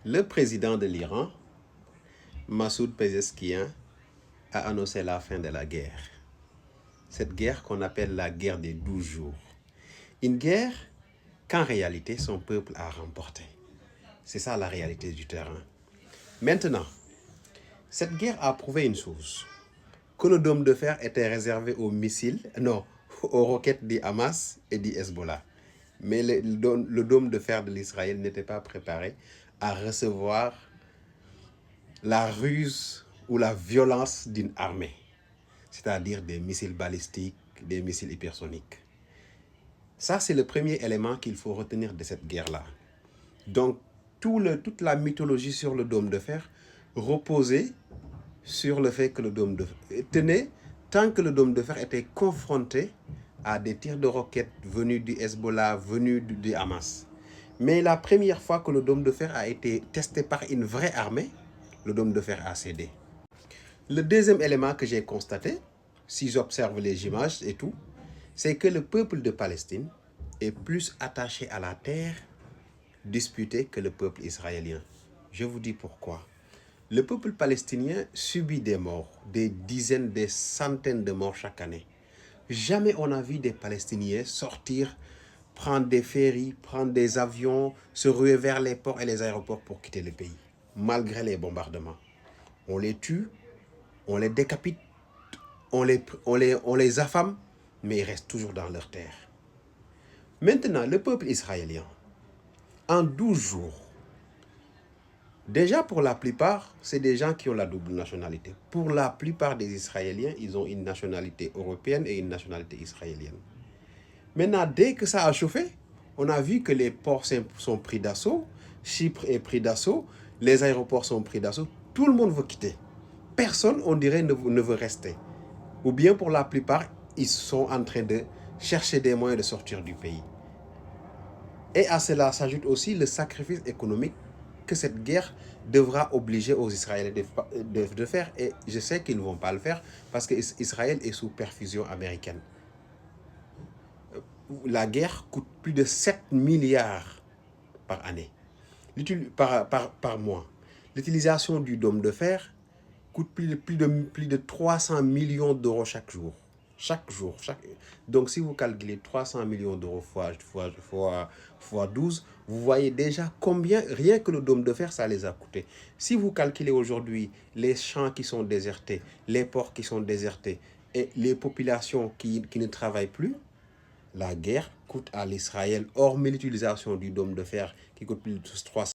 Le président de l'Iran, Massoud Pezeshkian, a annoncé la fin de la guerre. Cette guerre qu'on appelle la guerre des 12 jours. Une guerre qu'en réalité son peuple a remportée. C'est ça la réalité du terrain. Maintenant, cette guerre a prouvé une chose. Que le dôme de fer était réservé aux missiles, non, aux roquettes du Hamas et du Hezbollah. Mais le dôme de fer de l'Israël n'était pas préparé à recevoir la ruse ou la violence d'une armée, c'est-à-dire des missiles balistiques, des missiles hypersoniques. Ça, c'est le premier élément qu'il faut retenir de cette guerre-là. Donc, toute la mythologie sur le dôme de fer reposait sur le fait que le dôme de fer tenait tant que le dôme de fer était confronté à des tirs de roquettes venus du Hezbollah, venus du Hamas. Mais la première fois que le dôme de fer a été testé par une vraie armée, le dôme de fer a cédé. Le deuxième élément que j'ai constaté, si j'observe les images et tout, c'est que le peuple de Palestine est plus attaché à la terre disputée que le peuple israélien. Je vous dis pourquoi. Le peuple palestinien subit des morts, des dizaines, des centaines de morts chaque année. Jamais on a vu des Palestiniens sortir, prendre des ferries, prendre des avions, se ruer vers les ports et les aéroports pour quitter le pays, malgré les bombardements. On les tue, on les décapite, on les affame, mais ils restent toujours dans leur terre. Maintenant, le peuple israélien, en 12 jours, déjà pour la plupart, c'est des gens qui ont la double nationalité. Pour la plupart des Israéliens, ils ont une nationalité européenne et une nationalité israélienne. Maintenant, dès que ça a chauffé, on a vu que les ports sont pris d'assaut, Chypre est pris d'assaut, les aéroports sont pris d'assaut, tout le monde veut quitter. Personne, on dirait, ne veut rester. Ou bien pour la plupart, ils sont en train de chercher des moyens de sortir du pays. Et à cela s'ajoute aussi le sacrifice économique que cette guerre devra obliger aux Israéliens de faire. Et je sais qu'ils ne vont pas le faire parce qu'Israël est sous perfusion américaine. La guerre coûte plus de 7 milliards par année, par mois. L'utilisation du dôme de fer coûte plus de 300 millions d'euros chaque jour. Donc, si vous calculez 300 millions d'euros fois 12, vous voyez déjà combien, rien que le dôme de fer, ça les a coûté. Si vous calculez aujourd'hui les champs qui sont désertés, les ports qui sont désertés et les populations qui ne travaillent plus, la guerre coûte à l'Israël, hormis l'utilisation du dôme de fer qui coûte plus de 300